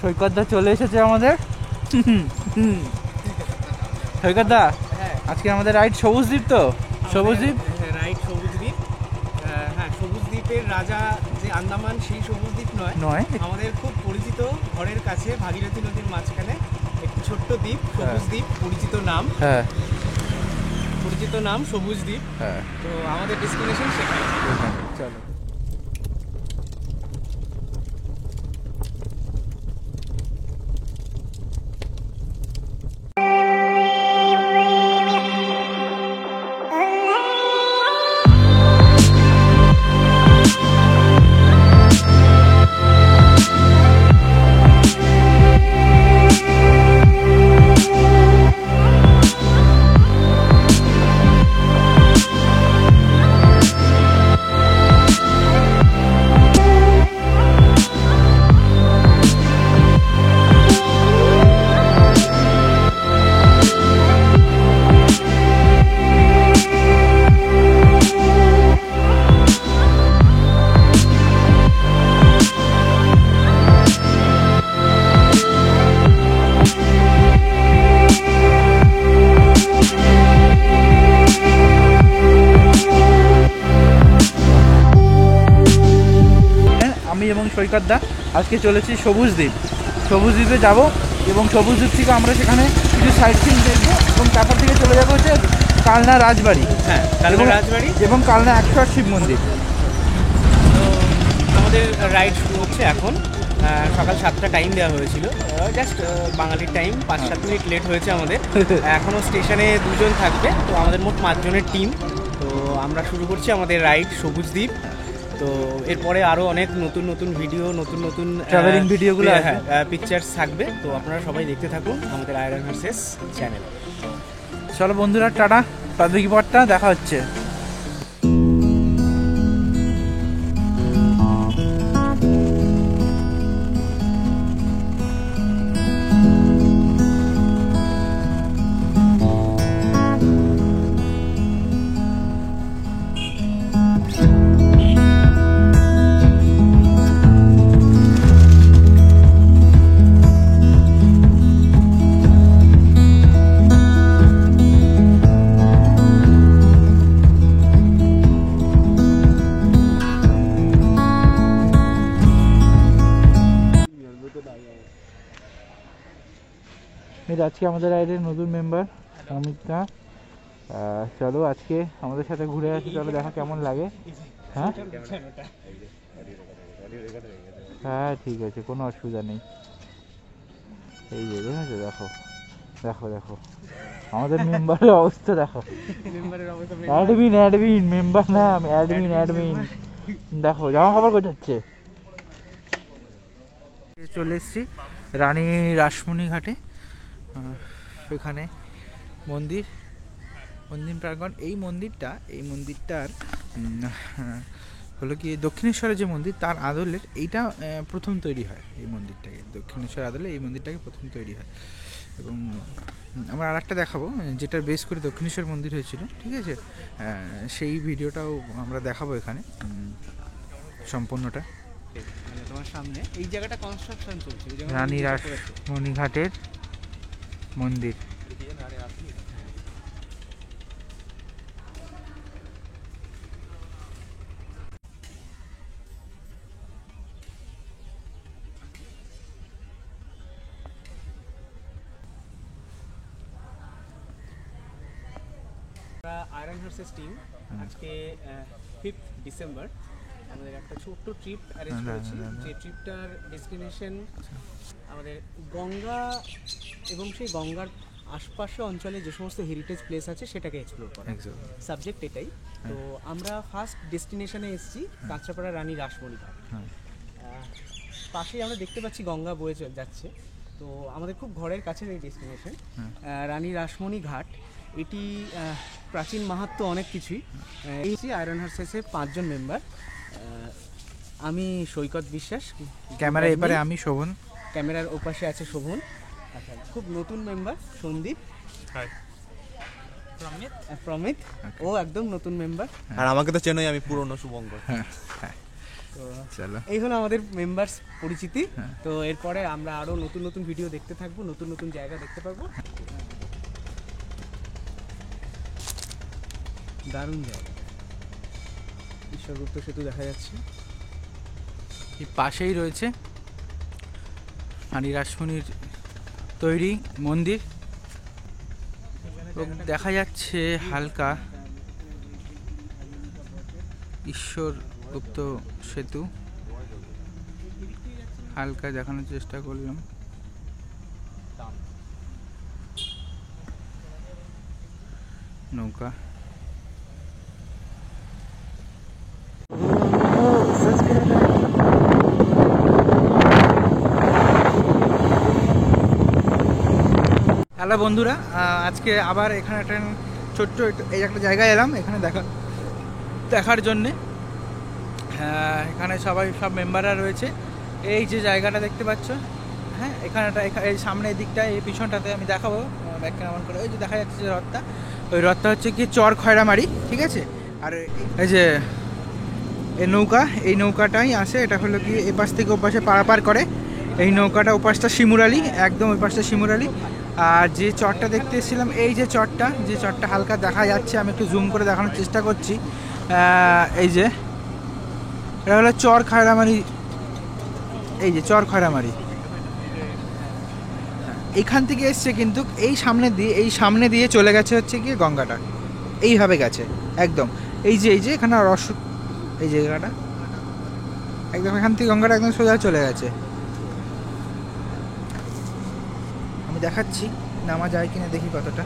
সৈকতদা চলে এসেছে আমাদের। সৈকতদা, আজকে আমাদের রাইড সবুজদ্বীপ। তো সবুজদ্বীপ রাইড সবুজদ্বীপ। হ্যাঁ, সবুজদ্বীপের রাজা যে আন্দামান, সেই সবুজদ্বীপ নয়, আমাদের খুব পরিচিত ঘরের কাছে ভাগীরথী নদীর মাঝখানে একটি ছোট্ট দ্বীপ, সবুজদ্বীপ। পরিচিত নাম সবুজদ্বীপ। তো আমাদের ডেস্টিনেশন সেখানে। চলো। এবং সৈকতদা আজকে চলেছি সবুজদ্বীপে যাব এবং সবুজদ্বীপ থেকে আমরা সেখানে কিছু সাইট সিন দেখবো এবং তারপর থেকে চলে যাবো হচ্ছে কালনা রাজবাড়ি। এবং কালনা 108 শিব মন্দির। তো আমাদের রাইড শুরু হচ্ছে এখন। সকাল 7টা টাইম দেওয়া হয়েছিল, জাস্ট বাঙালির টাইম 5-7 মিনিট লেট হয়েছে আমাদের। এখনও স্টেশনে 2 জন থাকবে, তো আমাদের মোট 5 জনের টিম। তো আমরা শুরু করছি আমাদের রাইড সবুজদ্বীপ। তো এরপরে আরও অনেক নতুন ভিডিও, নতুন ট্রাভেলিং ভিডিওগুলো, পিকচার্স থাকবে। তো আপনারা সবাই দেখতে থাকুন আমাদের আয়রন হর্সেস চ্যানেল। চলো বন্ধুরা, টাটা, প্রাথমিক পথটা দেখা হচ্ছে। আজকে আমাদের রাইডের নতুন মেম্বার অমিতদা। চলো আজকে আমাদের সাথে ঘুরে আসি, চলো দেখা কেমন লাগে। হ্যাঁ ঠিক আছে, কোনো অসুবিধা নেই। এই যে দেখেছো, দেখো আমাদের মেম্বারের অবস্থা দেখো। অ্যাডমিন মেম্বার না, অ্যাডমিন দেখো জামা কাপড় গোছাচ্ছে। চলে এসছি রানী রাসমণি ঘাটে। এখানে মন্দির প্রাঙ্গণ। এই মন্দিরটার হলো কি দক্ষিণেশ্বরের যে মন্দির, তার আদলের এইটা প্রথম তৈরি হয়। এই মন্দিরটাকে দক্ষিণেশ্বর আদলে এই মন্দিরটাকে প্রথম তৈরি হয়। এবং আমরা আর একটা দেখাবো, যেটা বেস করে দক্ষিণেশ্বর মন্দির হয়েছিল, ঠিক আছে? সেই ভিডিওটাও আমরা দেখাবো এখানে সম্পূর্ণটা। তোমার সামনে এই জায়গাটা কনস্ট্রাকশন চলছে, রানী রাসমণি ঘাটের মন্দির। আয়রন হর্সেস টিম আজকে 5 ডিসেম্বর আমাদের একটা ছোট্ট ট্রিপ অ্যারেঞ্জ করেছি। যে ট্রিপটার ডেস্টিনেশন আমাদের গঙ্গা এবং সেই গঙ্গার আশপাশে অঞ্চলে যে সমস্ত হেরিটেজ প্লেস আছে সেটাকে এক্সপ্লোর করা, সাবজেক্ট এটাই। তো আমরা ফার্স্ট ডেস্টিনেশনে এসেছি কাঁচরাপাড়া রানী রাসমণি ঘাট। পাশেই আমরা দেখতে পাচ্ছি গঙ্গা বয়ে যাচ্ছে। তো আমাদের খুব ঘরের কাছে এই ডেস্টিনেশন রানী রাসমণি ঘাট। এটি প্রাচীন মাহাত্ম্য অনেক কিছুই। এই আয়রন হর্সেসে 5 জন মেম্বার। আমি সৈকত বিশ্বাস, ক্যামেরার এপারে আমি শোভন, ক্যামেরার ওপাশে আছে শোভন। আচ্ছা, খুব নতুন মেম্বার সন্দীপ, প্রমিত, ও একদম নতুন মেম্বার। আর আমাকে তো চেনোই, আমি পুরনো শুভঙ্কর। তো চলো এই হলো আমাদের মেম্বার্স পরিচিতি। হ্যাঁ। তো এরপরে আমরা আরো নতুন নতুন ভিডিও দেখতে থাকবো, নতুন নতুন জায়গা দেখতে পাবো। দারুণ জায়গা, ঈশ্বরগুপ্ত সেতু দেখা যাচ্ছে। এই পাশেই রয়েছে রানী রাসমণির তৈরি মন্দির, এবং দেখা যাচ্ছে হালকা ঈশ্বরগুপ্ত সেতু, হালকা দেখানোর চেষ্টা করলাম। নৌকা হ্যালো বন্ধুরা, আজকে আবার এখানে একটা ছোট্ট এই একটা জায়গায় এলাম এখানে দেখার জন্যে। এখানে সব মেম্বাররা রয়েছে। এই যে জায়গাটা দেখতে পাচ্ছ, হ্যাঁ এখানেটা এই সামনের দিকটা, এই পিছনটাতে আমি দেখাবো ব্যাক কেমন করে। ওই যে দেখা যাচ্ছে যে রথটা, ওই রথটা হচ্ছে কি চর খয়রামারি, ঠিক আছে। আর এই যে এই নৌকাটাই আসে, এটা হলো কি এপাশ থেকে ওপাশে পারাপার করে। এই নৌকাটা ওপাশটা শিমুরালি, একদম ওই পাশটা শিমুরালি। আর যে চরটা দেখতে এসেছিলাম, এই যে চরটা হালকা দেখা যাচ্ছে, আমি একটু জুম করে দেখানোর চেষ্টা করছি। এই যে এটা হলো চর খয়রামারি, এই যে চর খয়রামারি এখান থেকে এসছে, কিন্তু এই সামনে দিয়ে চলে গেছে হচ্ছে কি গঙ্গাটা, এইভাবে গেছে একদম। এই যে এখানে এই জায়গাটা একদম, এখান থেকে গঙ্গাটা একদম সোজা চলে গেছে। আমি দেখাচ্ছি নামা যায় কিনা, দেখি কতটা,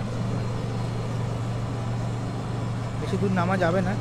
বেশি দূর নামা যাবে না।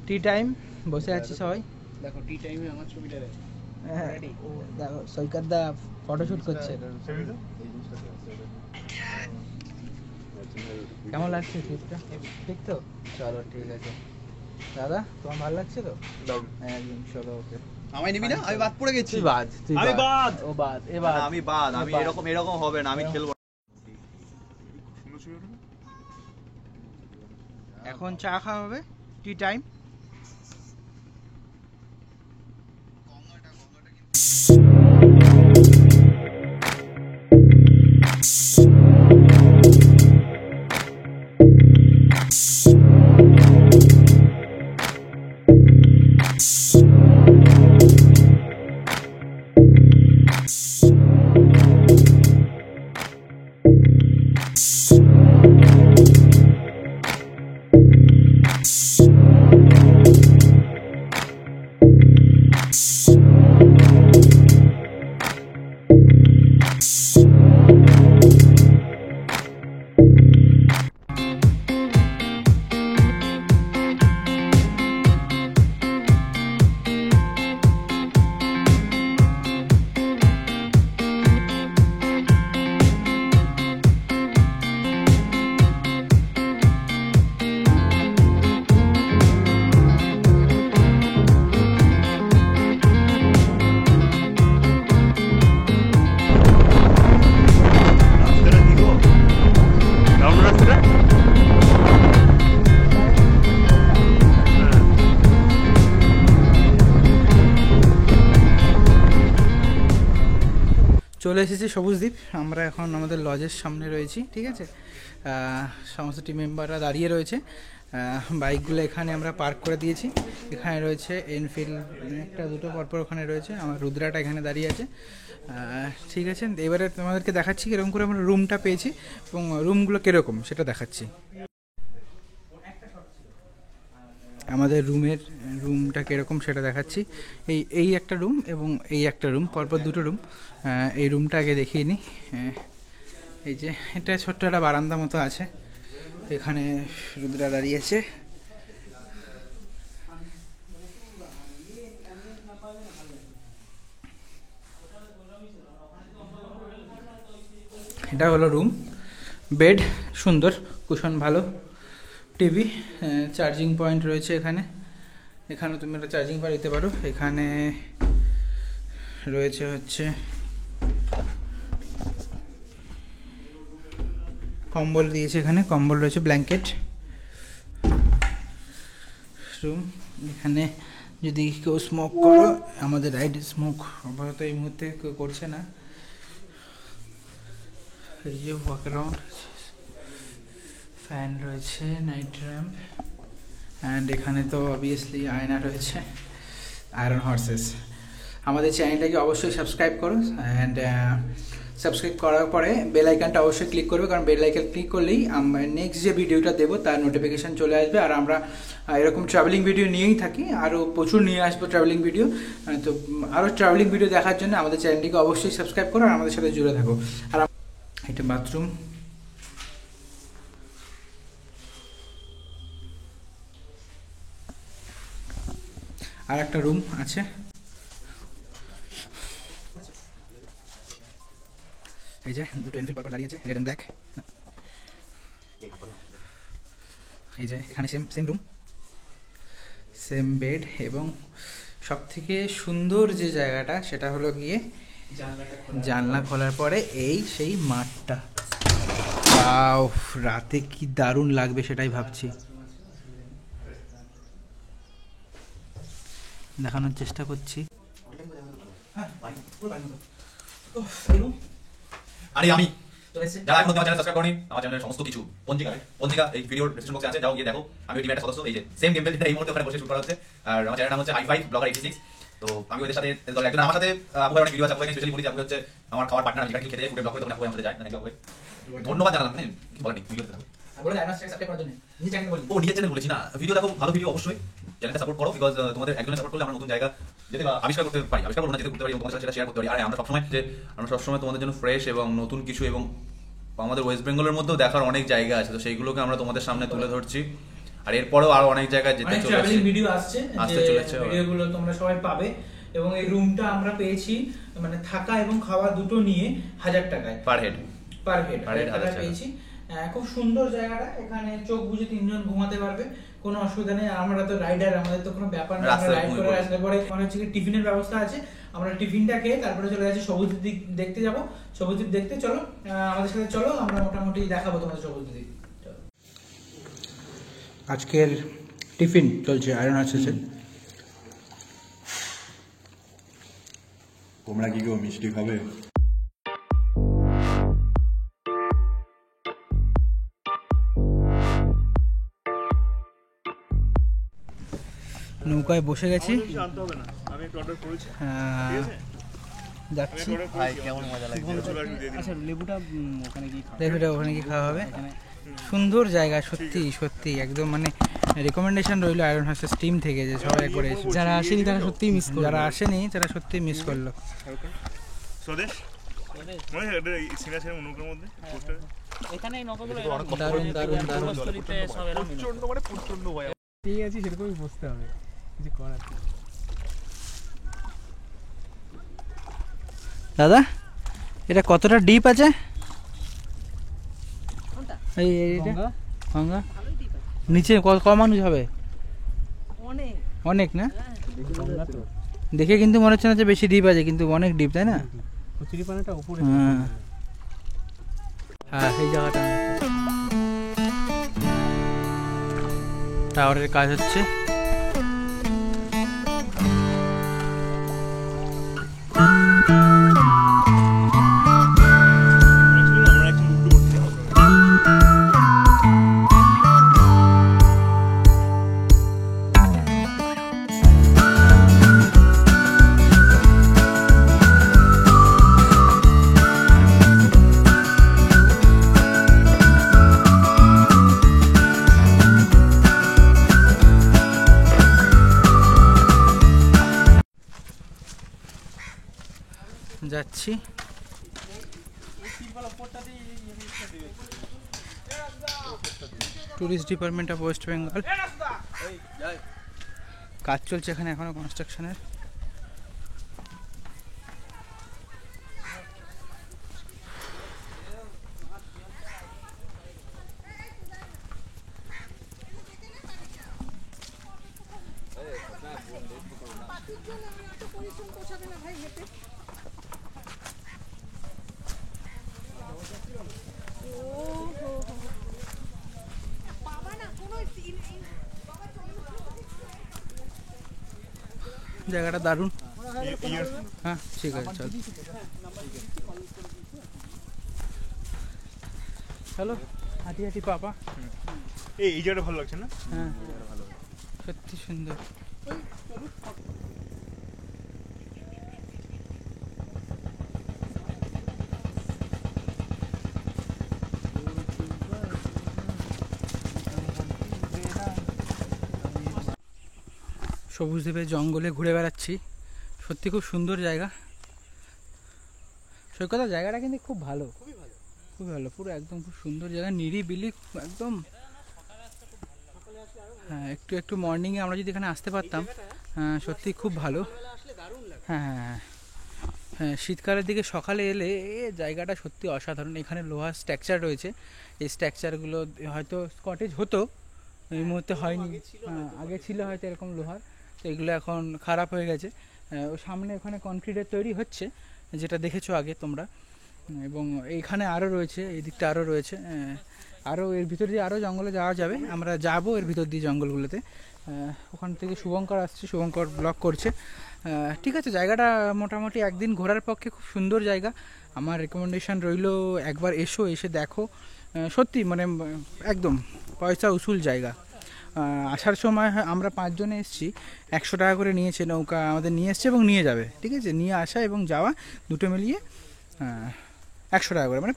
টি টাইম, বসে আছি সবাই। দেখো টি টাইমে আমার ছবিটা দেখো। হ্যাঁ, দেখো সৈকত দা ফটোশুট করছে। কেমন লাগছে ট্রিপটা? ঠিক তো, চলো ঠিক আছে। দাদা তোমার ভালো লাগছে তো? একদম, চলো ওকে। আমায় নিবি না? আমি বাদ পড়ে গেছি। আমি বাদ, ও বাদ, আমি বাদ, আমি এরকম হবে না, আমি খেলবো। এখন চা খাওয়া হবে, টি টাইম। চলে এসেছি সবুজদ্বীপ। আমরা এখন আমাদের লজের সামনে রয়েছি, ঠিক আছে। সমস্ত টিম মেম্বাররা দাঁড়িয়ে রয়েছে। বাইকগুলো এখানে আমরা পার্ক করে দিয়েছি। এখানে রয়েছে এনফিল্ড একটা দুটো পরপর ওখানে রয়েছে, আমার রুদ্রাটা এখানে দাঁড়িয়ে আছে। ঠিক আছে, এবারে তোমাদেরকে দেখাচ্ছি কীরকম করে আমরা রুমটা পেয়েছি এবং রুমগুলো কীরকম সেটা দেখাচ্ছি। আমাদের রুমটা কীরকম সেটা দেখাচ্ছি। এই একটা রুম এবং এই একটা রুম, পরপর দুটো রুম। এই রুমটা আগে দেখিয়ে নিই। এই যে এটা ছোট্ট একটা বারান্দা মতো আছে, এখানে রুদ্রা দাঁড়িয়েছে। এটা হলো রুম, বেড সুন্দর, কুশন ভালো, টিভি, চার্জিং পয়েন্ট রয়েছে এখানে। এখানে তুমি একটা চার্জিং পয়েন্ট দিতে পারো। এখানে রয়েছে হচ্ছে কম্বল দিয়েছে, এখানে কম্বল রয়েছে, ব্ল্যাঙ্কেট। রুম এখানে যদি কেউ স্মোক করো, আমাদের রাইড স্মোক আপাতত এই মুহূর্তে কেউ করছে না। এই যে ওয়াক অ্যারাউন্ড, ফ্যান রয়েছে, নাইট ল্যাম্প, অ্যান্ড এখানে তো অবভিয়াসলি আয়না রয়েছে, আয়রন হর্সেস। আমাদের চ্যানেলটাকে অবশ্যই সাবস্ক্রাইব করো, অ্যান্ড সাবস্ক্রাইব করার পরে বেল আইকনটা অবশ্যই ক্লিক করবে, কারণ বেল আইকন ক্লিক করলেই আমরা নেক্সট যে ভিডিওটা দেবো তার নোটিফিকেশান চলে আসবে। আর আমরা এরকম ট্রাভেলিং ভিডিও নিয়েই থাকি, আরও প্রচুর নিয়ে আসবো ট্রাভেলিং ভিডিও। তো আরও ট্রাভেলিং ভিডিও দেখার জন্য আমাদের চ্যানেলটিকে অবশ্যই সাবস্ক্রাইব করো আর আমাদের সাথে জুড়ে থাকো। আর এটা বাথরুম, আর একটা রুম আছে। এই যে দুটো এনফিল্ড পারপর দাঁড়িয়েছে, রেড এন্ড ব্ল্যাক। এই যে এখানে সেম রুম, সেম বেড, এবং সব থেকে সুন্দর যে জায়গাটা সেটা হলো গিয়ে জানলা খোলার পরে এই সেই মাঠটা। রাতে কি দারুণ লাগবে সেটাই ভাবছি, দেখানোর চেষ্টা করছি। আরে আমি যারা এখন আমার চ্যানেল সাবস্ক্রাইব করেনি, আমার চ্যানেলের সমস্ত কিছু পঞ্জিকা এই ভিডিওর ডেসক্রিপশন বক্সে আছে, যাও গিয়ে দেখো। আমি টিমের একটা সদস্য, এই যে সেম গেম প্লে এই মুহূর্তে ওখানে বসে শুট করা হচ্ছে। আর আমার চ্যানেলের নাম হচ্ছে i5 ব্লগার 86। তো আমি ওদের সাথে দলে একজন, আমার সাথে আপুর অনেক ভিডিও আছে, আপুকে স্পেশালি বলি যে আপু হচ্ছে আমার খাওয়ার পার্টনার। আমি যেটা খেতে যাই ফুডে ব্লগ করে, তখন আপু আমাদের যায় না ব্লগ। ধন্যবাদ জানালাম, মানে কি বলেন ভিডিওতে থাকো। ও নিজের চ্যানেল বলেছি না, ভিডিও দেখো, ভালো ভিডিও অবশ্যই চ্যানেলটা সাপোর্ট করো, বিকজ তোমাদের একজনের সাপোর্ট করলে আমরা নতুন জায়গা যেতে আবিষ্কার করতে পারি, আবিষ্কার করবো না, যেতে করতে পারি, তোমাদের সাথে সেটা শেয়ার করতে পারি। আর আমরা সবসময় তোমাদের জন্য ফ্রেশ এবং নতুন কিছু, এবং আমাদের ওয়েস্ট বেঙ্গলের মধ্যেও দেখার অনেক জায়গা আছে, তো সেইগুলোকে আমরা তোমাদের সামনে তুলে ধরছি। আর এরপরেও আরো অনেক জায়গায় যেতে চলেছে, ভিডিও আসতে চলেছে, ভিডিওগুলো তোমরা সবাই পাবে। এবং এই রুমটা আমরা পেয়েছি মানে থাকা এবং খাওয়া দুটো নিয়ে 1000 টাকায় পার হেড পেয়েছি। খুব সুন্দর জায়গাটা, এখানে চোখ বুঝে 3 জন ঘুমাতে পারবে, কোনো অসুবিধা নেই। আমরা তো রাইডার, আমাদের তো কোনো ব্যাপার না, আমরা রাইড করে আসলে পরে মানে হচ্ছে টিফিনের ব্যবস্থা আছে। আমরা টিফিনটা খেয়ে তারপরে চলে যাচ্ছি সবুজ দ্বীপ দেখতে যাব। সবুজ দ্বীপ দেখতে চলো, আমাদের সাথে চলো, আমরা মোটামুটি দেখাবো তোমাদের সবুজ দ্বীপ। আজকের টিফিন চলছে আয়রন হর্সেসে। তোমরা কি কেউ মিষ্টি খাবে? নৌকায় বসে গেছি, যাচ্ছি। লেবুটা ওখানে কি খাওয়া হবে। সুন্দর জায়গা, সত্যি সত্যি একদম মানে রেকমেন্ডেশন রইলো আয়রন হর্সেস টিম থেকে, যে সবাই একবার যারা আসেনি তারা সত্যিই মিস করলো, যারা আসেনি তারা সত্যিই মিস করলো। দারুণ দারুণ দারুণ, ঠিক আছে, সেরকমই বসতে হবে, কিছু করার। দাদা এটা কতটা ডিপ আছে? গঙ্গা নিচে ক মানুষ হবে? অনেক না, দেখে কিন্তু মনে হচ্ছে না যে বেশি ডিপ আছে, কিন্তু অনেক ডিপ, তাই না? হ্যাঁ, এই জায়গাটা টাওয়ারের কাজ হচ্ছে। যাচ্ছি। Tourist department of West Bengal, কাজ চলছে এখানে এখনো কনস্ট্রাকশনের। জায়গাটা দারুণ। হ্যাঁ ঠিক আছে, চল। চলো হাঁটি হাঁটি পাপা। এই জায়গাটা ভালো লাগছে না? হ্যাঁ সত্যি সুন্দর। সবুজ দ্বীপের জঙ্গলে ঘুরে বেড়াচ্ছি, সত্যি খুব সুন্দর জায়গা। সৈকত জায়গাটা কিন্তু খুব ভালো, খুবই ভালো, পুরো একদম খুব সুন্দর জায়গা, নিরিবিলি একদম। হ্যাঁ একটু একটু মর্নিংয়ে আমরা যদি এখানে আসতে পারতাম, সত্যি খুব ভালো। হ্যাঁ হ্যাঁ হ্যাঁ হ্যাঁ, শীতকালের দিকে সকালে এলে জায়গাটা সত্যি অসাধারণ। এখানে লোহার স্ট্রাকচার রয়েছে, এই স্ট্রাকচারগুলো হয়তো কটেজ হতো, এই মুহূর্তে হয়নি। আগে ছিল হয়তো এরকম লোহার, তো এগুলো এখন খারাপ হয়ে গেছে। ও সামনে ওখানে কনক্রিটের তৈরি হচ্ছে, যেটা দেখেছো আগে তোমরা, এবং এইখানে আরও রয়েছে, এই দিকটা আরও রয়েছে, আরও এর ভিতর দিয়ে আরও জঙ্গলে যাওয়া যাবে। আমরা যাবো এর ভিতর দিয়ে জঙ্গলগুলোতে। ওখান থেকে শুভঙ্কর আসছে, শুভঙ্কর ব্লগ করছে। ঠিক আছে, জায়গাটা মোটামুটি একদিন ঘোরার পক্ষে খুব সুন্দর জায়গা। আমার রেকমেন্ডেশন রইল, একবার এসো, এসে দেখো। সত্যি মানে একদম পয়সা উসুল জায়গা। আসার সময় আমরা 5 জনে এসেছি, 100 টাকা করে নিয়েছে নৌকা, আমাদের নিয়ে এসছে এবং নিয়ে যাবে। ঠিক আছে, নিয়ে আসা এবং যাওয়া দুটো মিলিয়ে 100 টাকা করে, মানে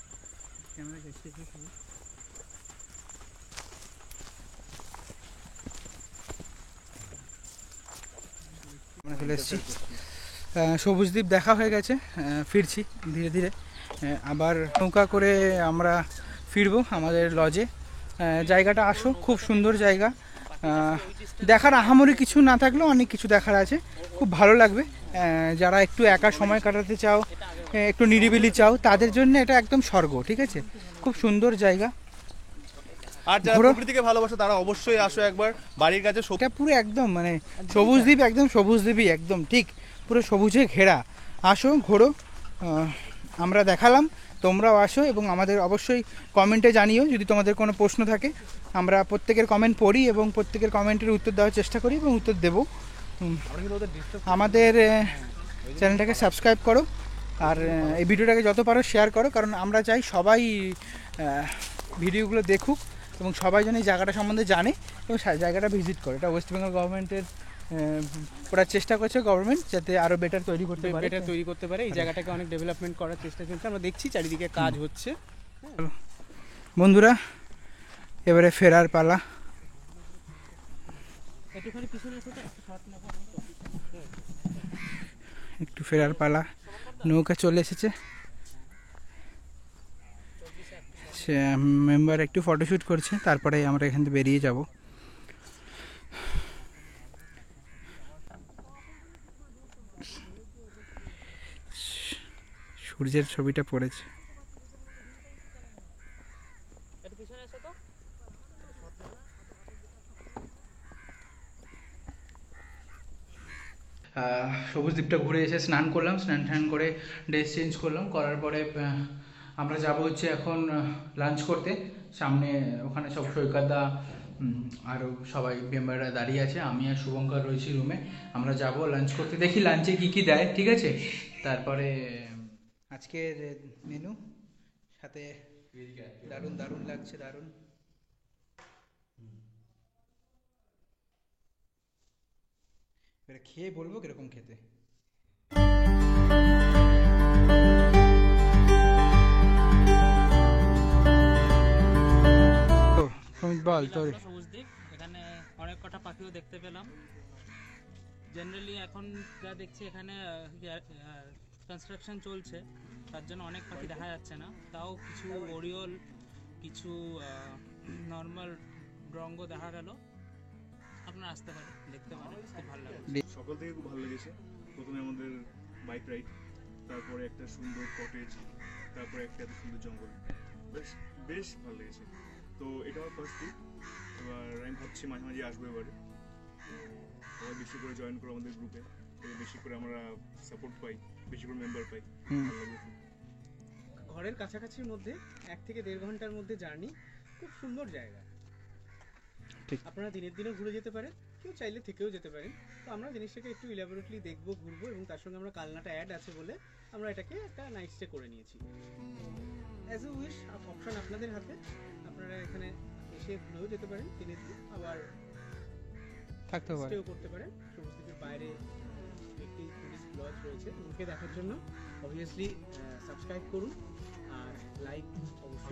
আমরা চলে এসেছি। সবুজ দ্বীপ দেখা হয়ে গেছে, ফিরছি ধীরে ধীরে। আবার নৌকা করে আমরা ফিরবো আমাদের লজে। জায়গাটা আসো, খুব সুন্দর জায়গা। দেখার আহামরি কিছু না থাকলেও অনেক কিছু দেখার আছে, খুব ভালো লাগবে। যারা একটু একা সময় কাটাতে চাও, একটু নিরিবিলি চাও, তাদের জন্য এটা একদম স্বর্গ। ঠিক আছে, খুব সুন্দর জায়গা। আর যারা প্রকৃতিকে ভালোবাসে তারা অবশ্যই আসো একবার বাড়ির কাছে। এটা পুরো একদম মানে সবুজ দ্বীপ, একদম সবুজ দ্বীপই একদম ঠিক, পুরো সবুজে ঘেরা। আসো, ঘোরো। আমরা দেখালাম, তোমরাও আসো এবং আমাদের অবশ্যই কমেন্টে জানিও যদি তোমাদের কোনো প্রশ্ন থাকে। আমরা প্রত্যেকের কমেন্ট পড়ি এবং প্রত্যেকের কমেন্টের উত্তর দেওয়ার চেষ্টা করি এবং উত্তর দেবো। আমাদের চ্যানেলটাকে সাবস্ক্রাইব করো আর এই ভিডিওটাকে যত পারো শেয়ার করো, কারণ আমরা চাই সবাই ভিডিওগুলো দেখুক এবং সবাই যেন এই জায়গাটা সম্বন্ধে জানে এবং জায়গাটা ভিজিট করে। এটা ওয়েস্ট বেঙ্গল গভর্নমেন্টের করার চেষ্টা করছে গভর্নমেন্ট, যাতে আরও বেটার তৈরি করতে পারে। এই জায়গাটাকে অনেক ডেভেলপমেন্ট করার চেষ্টা চলছে, আমরা দেখছি চারিদিকে কাজ হচ্ছে। বন্ধুরা, এবারে ফেরার পালা। একটু ফেরার পালা, নৌকা চলে এসেছে। সে মেম্বার একটু ফটোশ্যুট করছে, তারপরে আমরা এখান থেকে বেরিয়ে যাব। সূর্যের ছবিটা পড়েছে। সবুজ দ্বীপটা ঘুরে এসে স্নান করলাম, স্নান করে ড্রেস চেঞ্জ করলাম, করার পরে আমরা যাব হচ্ছে এখন লাঞ্চ করতে। সামনে ওখানে সব সৈকতদা আরও সবাই মেম্বাররা দাঁড়িয়ে আছে, আমি আর শুভঙ্কর রয়েছি রুমে। আমরা যাব লাঞ্চ করতে, দেখি লাঞ্চে কী কী দেয়। ঠিক আছে, তারপরে আজকের মেনু সাথে দারুণ দারুণ লাগছে, দারুণ। এবারে খেয়ে বলবো কিরকম খেতে। বল তোর। সবুজ দ্বীপ, এখানে অনেক কটা পাখিও দেখতে পেলাম। জেনারেলি এখন যা দেখছি এখানে কনস্ট্রাকশন চলছে, তার জন্য অনেক পাখি দেখা যাচ্ছে না। তাও কিছু ওরিওল, কিছু নর্মাল রঙ্গ দেখা গেল। আপনারা আসতে পারেন, দেখতে পারেন, খুব ভালো লাগবে। সকাল থেকে খুব ভালো লেগেছে। প্রথমে আমাদের বাইক রাইড, তারপরে একটা সুন্দর কটেজ, তারপরে একটা এত সুন্দর জঙ্গল, বেশ বেশ ভালো লেগেছে। তো এটা আমার ফার্স্ট ট্রিপ। এবার আমি ভাবছি মাঝে মাঝে আসবো এবারে। সবাই বেশি করে জয়েন করো আমাদের গ্রুপে, বেশি করে আমরা সাপোর্ট পাই, বেশি করে মেম্বার পাই, ভালো লাগবে খুব। ঘরের কাছাকাছির মধ্যে 1 থেকে 1.5 ঘন্টার মধ্যে জার্নি, খুব সুন্দর জায়গা। ঠিক। আপনারা দিনের দিনও ঘুরে যেতে পারেন, কেউ চাইলে থেকেও যেতে পারেন। তো আমরা জিনিসটাকে একটু ইলাবোরেটলি দেখবো, ঘুরবো, এবং তার সঙ্গে আমরা কালনাটা অ্যাড আছে বলে আমরা এটাকে একটা নাইট স্টে করে নিয়েছি। অ্যাজ এ উইশ, অপশন আপনাদের হাতে। আপনারা এখানে এসে ঘুরেও যেতে পারেন দিনের দিন, আবার থাকতেও পারে। স্টেও করতে পারেন। সমুদ্রের বাইরে একটি টুরিস্ট লজ রয়েছে, ওকে দেখার জন্য অবভিয়াসলি সাবস্ক্রাইব করুন আর লাইক অবশ্যই